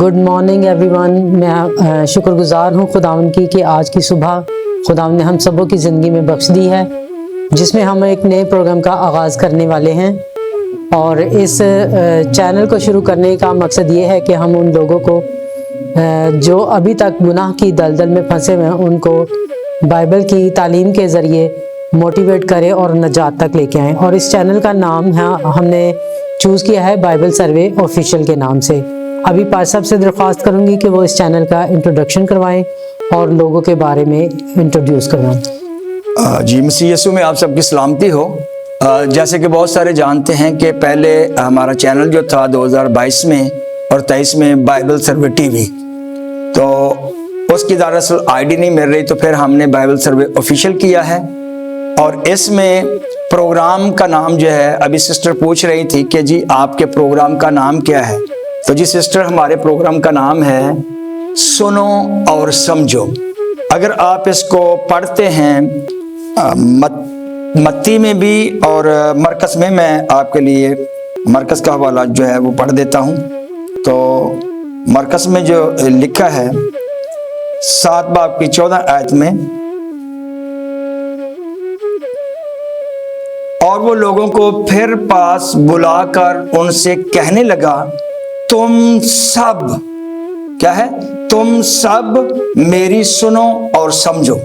Good morning every one. میں شکر گزار ہوں خداوند کی کہ آج کی صبح خداوند نے ہم سبوں کی زندگی میں بخش دی ہے، جس میں ہم ایک نئے پروگرام کا آغاز کرنے والے ہیں. اور اس چینل کو شروع کرنے کا مقصد یہ ہے کہ ہم ان لوگوں کو جو ابھی تک گناہ کی دلدل میں پھنسے ہوئے ہیں ان کو بائبل کی تعلیم کے ذریعے موٹیویٹ کریں اور نجات تک لے کے آئیں. اور اس چینل کا نام ہم نے چوز کیا ہے بائبل سروے آفیشیل کے نام سے. ابھی پاس صاحب سے درخواست کروں گی کہ وہ اس چینل کا انٹروڈکشن کروائیں اور لوگوں کے بارے میں انٹروڈیوس کروائیں. جی، مسیح یسوع میں آپ سب کی سلامتی ہو. جیسے کہ بہت سارے جانتے ہیں کہ پہلے ہمارا چینل جو تھا 2022 میں اور 23 میں بائبل سروے ٹی وی، تو اس کی دراصل آئی ڈی نہیں مل رہی، تو پھر ہم نے بائبل سروے آفیشیل کیا ہے. اور اس میں پروگرام کا نام جو ہے، ابھی سسٹر پوچھ رہی تھی کہ جی آپ کے پروگرام کا نام کیا ہے، تو جی سسٹر ہمارے پروگرام کا نام ہے سنو اور سمجھو. اگر آپ اس کو پڑھتے ہیں متی میں بھی اور مرکز میں آپ کے لیے مرکز کا حوالہ جو ہے وہ پڑھ دیتا ہوں. تو مرکز میں جو لکھا ہے 7 باب کی 14 آیت میں، اور وہ لوگوں کو پھر پاس بلا کر ان سے کہنے لگا، تم سب کیا ہے، تم سب میری سنو اور سمجھو.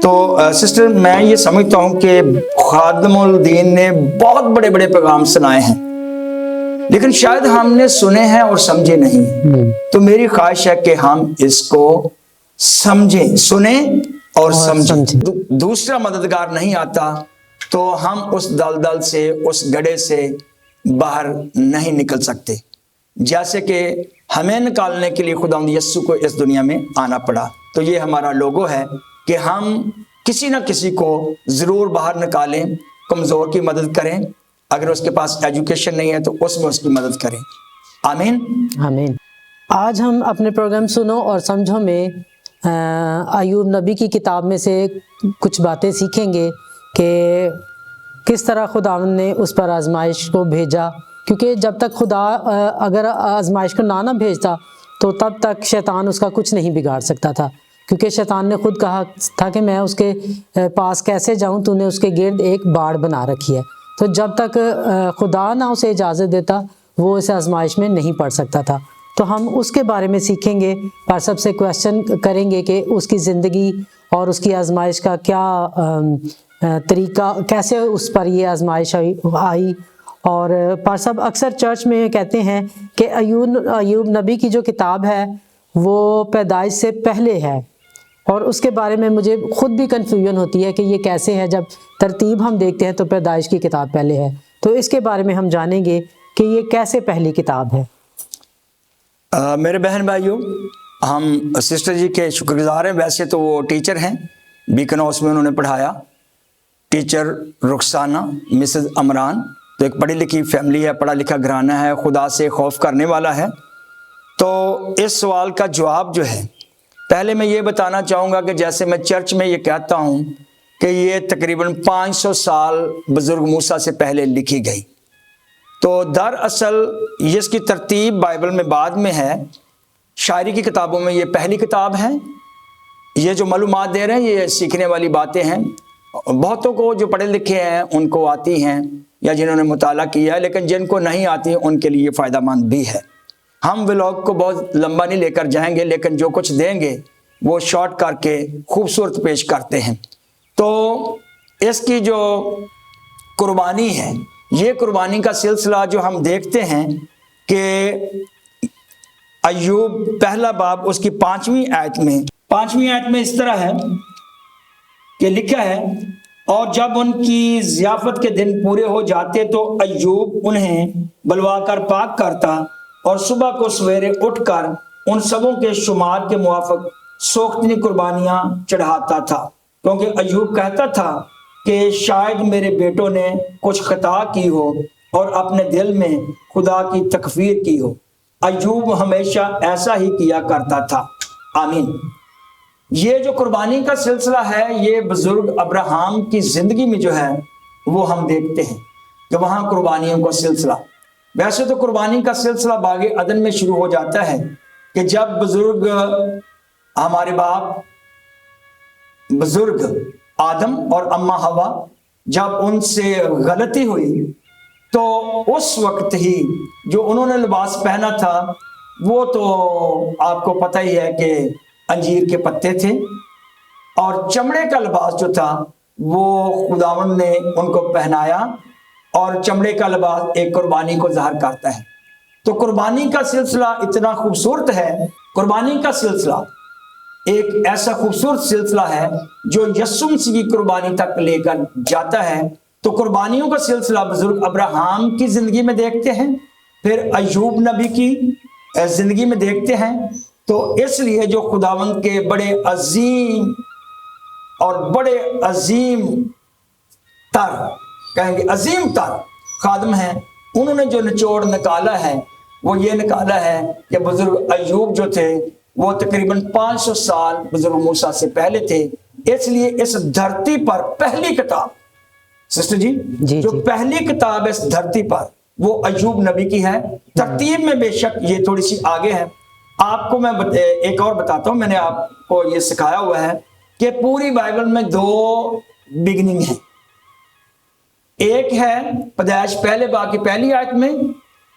تو سسٹر میں یہ سمجھتا ہوں کہ خادم الدین نے بہت بڑے بڑے پیغام سنائے ہیں، لیکن شاید ہم نے سنے ہیں اور سمجھے نہیں. تو میری خواہش ہے کہ ہم اس کو سمجھیں، سنیں اور سمجھیں. دوسرا مددگار نہیں آتا تو ہم اس دلدل سے، اس گڑھے سے باہر نہیں نکل سکتے. جیسے کہ ہمیں نکالنے کے لیے خداوند یسوع کو اس دنیا میں آنا پڑا. تو یہ ہمارا لوگو ہے کہ ہم کسی نہ کسی کو ضرور باہر نکالیں، کمزور کی مدد کریں. اگر اس کے پاس ایجوکیشن نہیں ہے تو اس میں اس کی مدد کریں. آمین آمین. آج ہم اپنے پروگرام سنو اور سمجھو میں ایوب نبی کی کتاب میں سے کچھ باتیں سیکھیں گے کہ کس طرح خداوند نے اس پر آزمائش کو بھیجا. کیونکہ جب تک خدا اگر آزمائش کو نہ بھیجتا تو تب تک شیطان اس کا کچھ نہیں بگاڑ سکتا تھا. کیونکہ شیطان نے خود کہا تھا کہ میں اس کے پاس کیسے جاؤں، تو نے اس کے گرد ایک باڑ بنا رکھی ہے. تو جب تک خدا نہ اسے اجازت دیتا وہ اس آزمائش میں نہیں پڑ سکتا تھا. تو ہم اس کے بارے میں سیکھیں گے اور سب سے کویسچن کریں گے کہ اس کی زندگی اور اس کی آزمائش کا کیا طریقہ، کیسے اس پر یہ آزمائش آئی. اور پارسب اکثر چرچ میں کہتے ہیں کہ ایوب نبی کی جو کتاب ہے وہ پیدائش سے پہلے ہے، اور اس کے بارے میں مجھے خود بھی کنفیوژن ہوتی ہے کہ یہ کیسے ہے. جب ترتیب ہم دیکھتے ہیں تو پیدائش کی کتاب پہلے ہے. تو اس کے بارے میں ہم جانیں گے کہ یہ کیسے پہلی کتاب ہے. میرے بہن بھائیوں، ہم سسٹر جی کے شکر گزار ہیں. ویسے تو وہ ٹیچر ہیں، بیکن ہاؤس میں انہوں نے پڑھایا. ٹیچر رخسانہ مسز عمران، تو ایک پڑھی لکھی فیملی ہے، پڑھا لکھا گھرانہ ہے، خدا سے خوف کرنے والا ہے. تو اس سوال کا جواب جو ہے، پہلے میں یہ بتانا چاہوں گا کہ جیسے میں چرچ میں یہ کہتا ہوں کہ یہ تقریباً 500 سال بزرگ موسیٰ سے پہلے لکھی گئی. تو دراصل اس کی ترتیب بائبل میں بعد میں ہے. شاعری کی کتابوں میں یہ پہلی کتاب ہے. یہ جو معلومات دے رہے ہیں یہ سیکھنے والی باتیں ہیں. بہتوں کو جو پڑھے لکھے ہیں ان کو آتی ہیں یا جنہوں نے مطالعہ کیا ہے، لیکن جن کو نہیں آتی ان کے لیے فائدہ مند بھی ہے. ہم ولاگ کو بہت لمبا نہیں لے کر جائیں گے، لیکن جو کچھ دیں گے وہ شارٹ کر کے خوبصورت پیش کرتے ہیں. تو اس کی جو قربانی ہے، یہ قربانی کا سلسلہ جو ہم دیکھتے ہیں کہ ایوب پہلا باب اس کی 5ویں آیت میں اس طرح ہے کہ لکھا ہے، اور جب ان کی ضیافت کے دن پورے ہو جاتے تو ایوب انہیں بلوا کر پاک کرتا اور صبح کو سویرے اٹھ کر ان سبوں کے شمار کے موافق سوختنی قربانیاں چڑھاتا تھا. کیونکہ ایوب کہتا تھا کہ شاید میرے بیٹوں نے کچھ خطا کی ہو اور اپنے دل میں خدا کی تکفیر کی ہو. ایوب ہمیشہ ایسا ہی کیا کرتا تھا. آمین. یہ جو قربانی کا سلسلہ ہے یہ بزرگ ابراہم کی زندگی میں جو ہے وہ ہم دیکھتے ہیں کہ وہاں قربانیوں کا سلسلہ. ویسے تو قربانی کا سلسلہ باغ عدن میں شروع ہو جاتا ہے کہ جب بزرگ ہمارے باپ بزرگ آدم اور اماں حوا جب ان سے غلطی ہوئی تو اس وقت ہی جو انہوں نے لباس پہنا تھا وہ تو آپ کو پتہ ہی ہے کہ انجیر کے پتے تھے، اور چمڑے کا لباس جو تھا وہ خداوند نے ان کو پہنایا، اور چمڑے کا لباس ایک قربانی کو ظاہر کرتا ہے۔ تو قربانی کا سلسلہ اتنا خوبصورت ہے، قربانی کا سلسلہ ایک ایسا خوبصورت سلسلہ ہے جو یسوع مسیح کی قربانی تک لے کر جاتا ہے۔ تو قربانیوں کا سلسلہ بزرگ ابراہم کی زندگی میں دیکھتے ہیں، پھر ایوب نبی کی زندگی میں دیکھتے ہیں۔ تو اس لیے جو خداوند کے بڑے عظیم اور بڑے عظیم تر، کہیں گے عظیم تر خادم ہیں، انہوں نے جو نچوڑ نکالا ہے وہ یہ نکالا ہے کہ بزرگ ایوب جو تھے وہ تقریباً 500 سال بزرگ موسیٰ سے پہلے تھے۔ اس لیے اس دھرتی پر پہلی کتاب سسٹر جی جو پہلی کتاب اس دھرتی پر وہ ایوب نبی کی ہے۔ ترتیب میں بے شک یہ تھوڑی سی آگے ہے۔ آپ کو میں ایک اور بتاتا ہوں، میں نے آپ کو یہ سکھایا ہوا ہے کہ پوری بائبل میں 2 بگننگ ہیں۔ ایک ہے پیدائش پہلے باب کی پہلی آیت میں،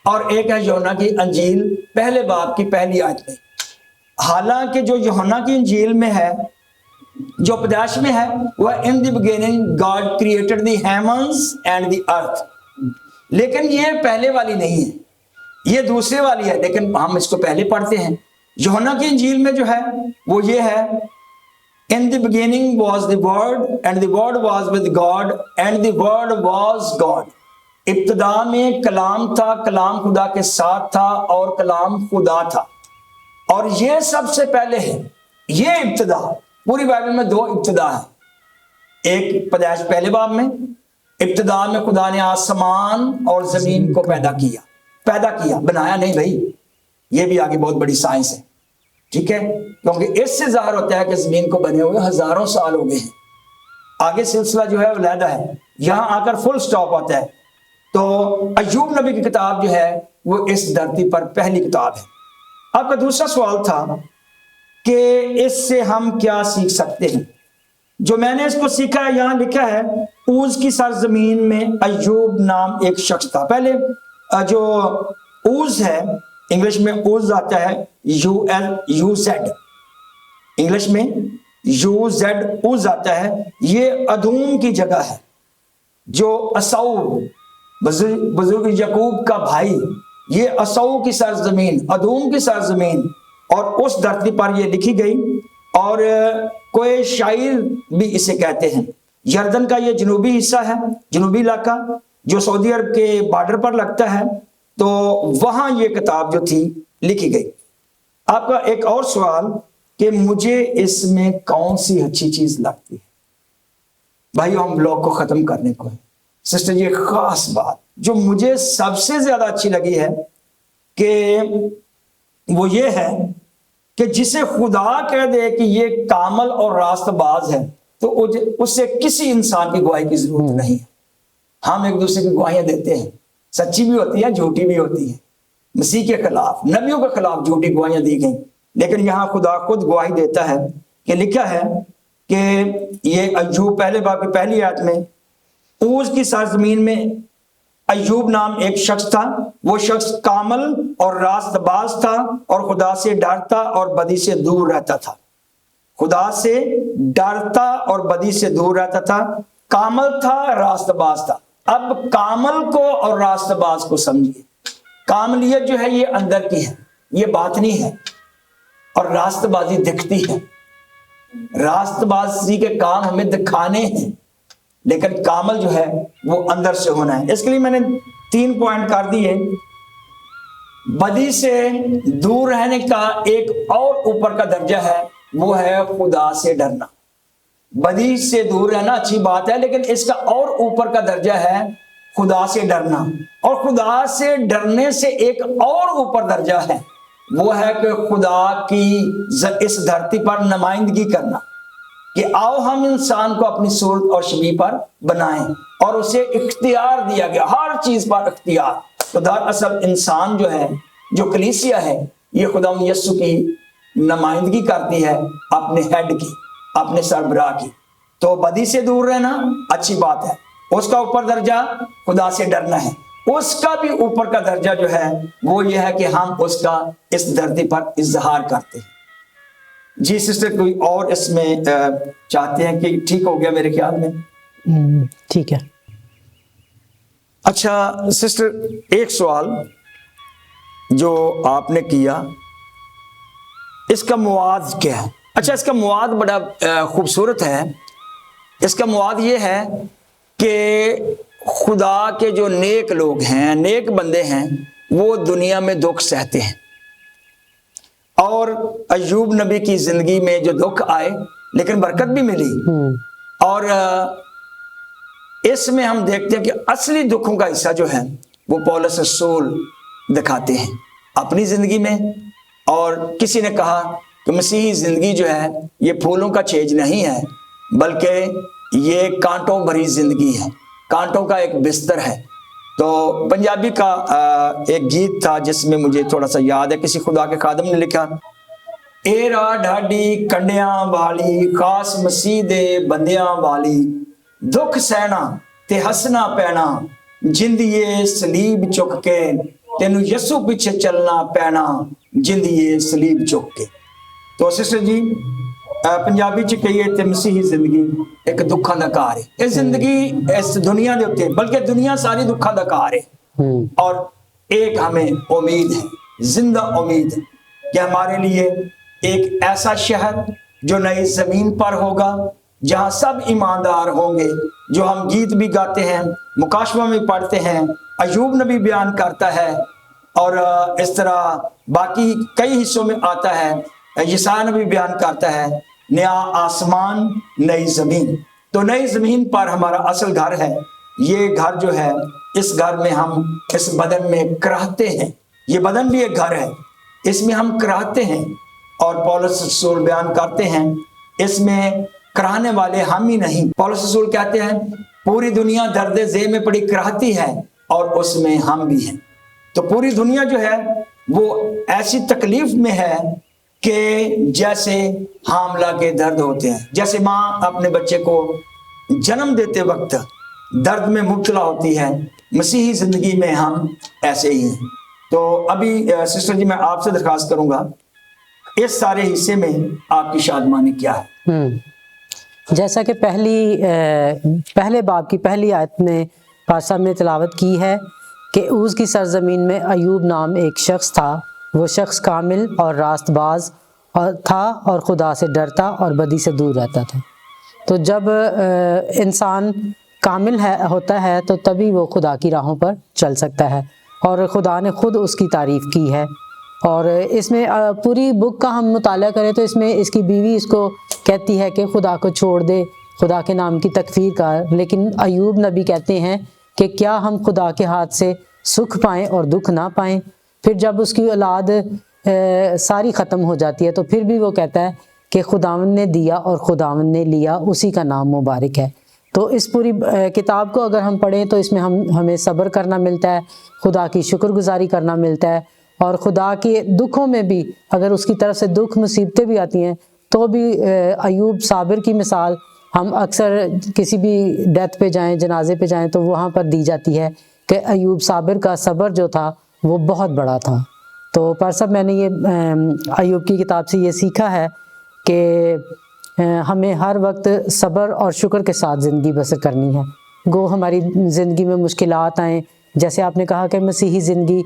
اور ایک ہے یوحنا کی انجیل پہلے باب کی پہلی آیت میں۔ حالانکہ جو یوحنا کی انجیل میں ہے، جو پیدائش میں ہے، وہ in the beginning God created the heavens and the earth، لیکن یہ پہلے والی نہیں ہے، یہ دوسرے والی ہے، لیکن ہم اس کو پہلے پڑھتے ہیں۔ یوحنا کی انجیل میں جو ہے وہ یہ ہے In the beginning was the word and the word was with God and the word was God۔ ابتدا میں کلام تھا، کلام خدا کے ساتھ تھا اور کلام خدا تھا، اور یہ سب سے پہلے ہے۔ یہ ابتدا پوری بائبل میں 2 ابتدا ہے۔ ایک پیدائش پہلے باب میں، ابتدا میں خدا نے آسمان اور زمین کو پیدا کیا، بنایا نہیں بھائی، یہ بھی آگے بہت بڑی سائنس ہے، ٹھیک ہے، کیونکہ اس سے ظاہر ہوتا ہے کہ زمین کو بنے ہوئے ہزاروں سال ہو گئے ہیں۔ آگے سلسلہ جو ہے وہ علیحدہ ہے، یہاں آ کر فل سٹاپ ہوتا ہے۔ تو ایوب نبی کی کتاب جو ہے وہ اس دھرتی پر پہلی کتاب ہے۔ آپ کا دوسرا سوال تھا کہ اس سے ہم کیا سیکھ سکتے ہیں۔ جو میں نے اس کو سیکھا ہے، یہاں لکھا ہے اوز کی سرزمین میں ایوب نام ایک شخص تھا۔ پہلے جو اوز ہے، انگلش میں اوز آتا ہے UZ، انگلش میں UZ اوز آتا ہے۔ یہ ادوم کی جگہ ہے، جو اسو بزرگ یعقوب کا بھائی، یہ اسو کی سرزمین، ادوم کی سرزمین، اور اس دھرتی پر یہ لکھی گئی۔ اور کوئی شاعر بھی اسے کہتے ہیں۔ یردن کا یہ جنوبی حصہ ہے، جنوبی علاقہ جو سعودی عرب کے بارڈر پر لگتا ہے، تو وہاں یہ کتاب جو تھی لکھی گئی۔ آپ کا ایک اور سوال کہ مجھے اس میں کون سی اچھی چیز لگتی ہے۔ بھائیو، ہم بلاگ کو ختم کرنے کو ہے۔ سسٹر، یہ خاص بات جو مجھے سب سے زیادہ اچھی لگی ہے کہ وہ یہ ہے کہ جسے خدا کہہ دے کہ یہ کامل اور راست باز ہے، تو اس سے کسی انسان کی گواہی کی ضرورت نہیں ہے۔ ہم ایک دوسرے کی گواہیاں دیتے ہیں، سچی بھی ہوتی ہیں، جھوٹی بھی ہوتی ہیں۔ مسیح کے خلاف، نبیوں کے خلاف جھوٹی گواہیاں دی گئیں، لیکن یہاں خدا خود گواہی دیتا ہے کہ لکھا ہے کہ یہ ایوب پہلے باب کی پہلی آیت میں، اوز کی سرزمین میں ایوب نام ایک شخص تھا، وہ شخص کامل اور راست باز تھا اور خدا سے ڈرتا اور بدی سے دور رہتا تھا۔ خدا سے ڈرتا اور بدی سے دور رہتا تھا، کامل تھا، راست باز تھا۔ اب کامل کو اور راست باز کو سمجھیے۔ کاملیت جو ہے یہ اندر کی ہے، یہ باطنی ہے، اور راست بازی دکھتی ہے۔ راست بازی کے کام ہمیں دکھانے ہیں، لیکن کامل جو ہے وہ اندر سے ہونا ہے۔ اس کے لیے میں نے 3 پوائنٹ کر دیے۔ بدی سے دور رہنے کا ایک اور اوپر کا درجہ ہے، وہ ہے خدا سے ڈرنا۔ بدی سے دور رہنا اچھی بات ہے، لیکن اس کا اور اوپر کا درجہ ہے خدا سے ڈرنا، اور خدا سے ڈرنے سے ایک اور اوپر درجہ ہے، وہ ہے کہ خدا کی اس دھرتی پر نمائندگی کرنا، کہ آؤ ہم انسان کو اپنی صورت اور شبیہ پر بنائیں، اور اسے اختیار دیا گیا، ہر چیز پر اختیار۔ تو دراصل انسان جو ہے, جو کلیسیا ہے, یہ خدا یسوع کی نمائندگی کرتی ہے اپنے ہیڈ کی, اپنے سربراہ کی. تو بدی سے دور رہنا اچھی بات ہے, اس کا اوپر درجہ خدا سے ڈرنا ہے. اس کا بھی اوپر کا درجہ جو ہے وہ یہ ہے کہ ہم اس کا اس دھرتی پر اظہار کرتے ہیں. جی سسٹر, کوئی اور اس میں چاہتے ہیں کہ ٹھیک ہو گیا میرے خیال میں؟ ٹھیک ہے. اچھا سسٹر, ایک سوال جو آپ نے کیا, اس کا مواد کیا ہے؟ اچھا, اس کا مواد بڑا خوبصورت ہے. اس کا مواد یہ ہے کہ خدا کے جو نیک لوگ ہیں, نیک بندے ہیں, وہ دنیا میں دکھ سہتے ہیں. اور ایوب نبی کی زندگی میں جو دکھ آئے لیکن برکت بھی ملی. اور اس میں ہم دیکھتے ہیں کہ اصلی دکھوں کا حصہ جو ہے وہ پولس رسول دکھاتے ہیں اپنی زندگی میں. اور کسی نے کہا کہ مسیحی زندگی جو ہے یہ پھولوں کا چھیج نہیں ہے, بلکہ یہ کانٹوں بھری زندگی ہے, کانٹوں کا ایک بستر ہے. تو پنجابی کا ایک گیت تھا جس میں مجھے تھوڑا سا یاد ہے, کسی خدا کے خادم نے لکھا, ایرا ڈھاڈی کنڈیاں والی, خاص مسیح دے بندیاں والی, دکھ سہنا تے ہسنا پینا, جندیے سلیب چک کے, تینو یسو پیچھے چلنا پینا, جندیے سلیب چک کے. تو سسٹر جی, پنجابی چ کہیے تے مسیحی زندگی ایک دکھاں دا کار ہے. یہ زندگی اس دنیا دے اوتے بلکہ دنیا ساری دکھاں دا کار ہے. اور ایک ہمیں امید ہے, زندہ امید, کہ ہمارے لیے ایک ایسا شہر جو نئی زمین پر ہوگا, جہاں سب ایماندار ہوں گے, جو ہم گیت بھی گاتے ہیں, مکاشفہ میں پڑھتے ہیں, ایوب نبی بیان کرتا ہے, اور اس طرح باقی کئی حصوں میں آتا ہے, یسایہ نبی بیان کرتا ہے, نیا آسمان نئی زمین. تو نئی زمین پر ہمارا اصل گھر ہے. یہ گھر جو ہے, اس گھر میں ہم اس بدن میں کراہتے ہیں. یہ بدن بھی ایک گھر ہے, اس میں ہم کراہتے ہیں. اور پولس رسول بیان کرتے ہیں اس میں کراہنے والے ہم ہی نہیں. پولس رسول کہتے ہیں پوری دنیا درد ذیل میں پڑی کراہتی ہے اور اس میں ہم بھی ہیں. تو پوری دنیا جو ہے وہ ایسی تکلیف میں ہے کہ جیسے حاملہ کے درد ہوتے ہیں, جیسے ماں اپنے بچے کو جنم دیتے وقت درد میں مبتلا ہوتی ہے, مسیحی زندگی میں ہم ایسے ہی ہیں. تو ابھی سسٹر جی میں آپ سے درخواست کروں گا, اس سارے حصے میں آپ کی شادمانی کیا ہے؟ جیسا کہ پہلے باب کی پہلی آیت میں پاسٹر صاحب نے تلاوت کی ہے کہ اوز کی سرزمین میں ایوب نام ایک شخص تھا. وہ شخص کامل اور راست باز تھا اور خدا سے ڈرتا اور بدی سے دور رہتا تھا. تو جب انسان کامل ہوتا ہے تو تبھی وہ خدا کی راہوں پر چل سکتا ہے, اور خدا نے خود اس کی تعریف کی ہے. اور اس میں پوری بک کا ہم مطالعہ کریں تو اس میں اس کی بیوی اس کو کہتی ہے کہ خدا کو چھوڑ دے, خدا کے نام کی تکفیر کر. لیکن ایوب نبی کہتے ہیں کہ کیا ہم خدا کے ہاتھ سے سکھ پائیں اور دکھ نہ پائیں. پھر جب اس کی اولاد ساری ختم ہو جاتی ہے تو پھر بھی وہ کہتا ہے کہ خداوند نے دیا اور خداوند نے لیا, اسی کا نام مبارک ہے. تو اس پوری کتاب کو اگر ہم پڑھیں تو اس میں ہمیں صبر کرنا ملتا ہے, خدا کی شکر گزاری کرنا ملتا ہے, اور خدا کے دکھوں میں بھی اگر اس کی طرف سے دکھ مصیبتیں بھی آتی ہیں تو بھی ایوب صابر کی مثال ہم اکثر کسی بھی ڈیتھ پہ جائیں, جنازے پہ جائیں تو وہاں پر دی جاتی ہے کہ ایوب صابر کا صبر جو تھا وہ بہت بڑا تھا. تو پر سب میں نے یہ ایوب کی کتاب سے یہ سیکھا ہے کہ ہمیں ہر وقت صبر اور شکر کے ساتھ زندگی بسر کرنی ہے. گو ہماری زندگی میں مشکلات آئیں, جیسے آپ نے کہا کہ مسیحی زندگی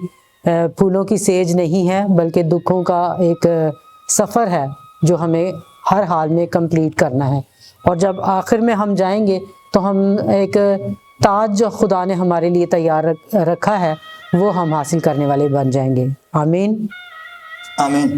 پھولوں کی سیج نہیں ہے بلکہ دکھوں کا ایک سفر ہے جو ہمیں ہر حال میں کمپلیٹ کرنا ہے. اور جب آخر میں ہم جائیں گے تو ہم ایک تاج جو خدا نے ہمارے لیے تیار رکھا ہے وہ ہم حاصل کرنے والے بن جائیں گے. آمین. آمین.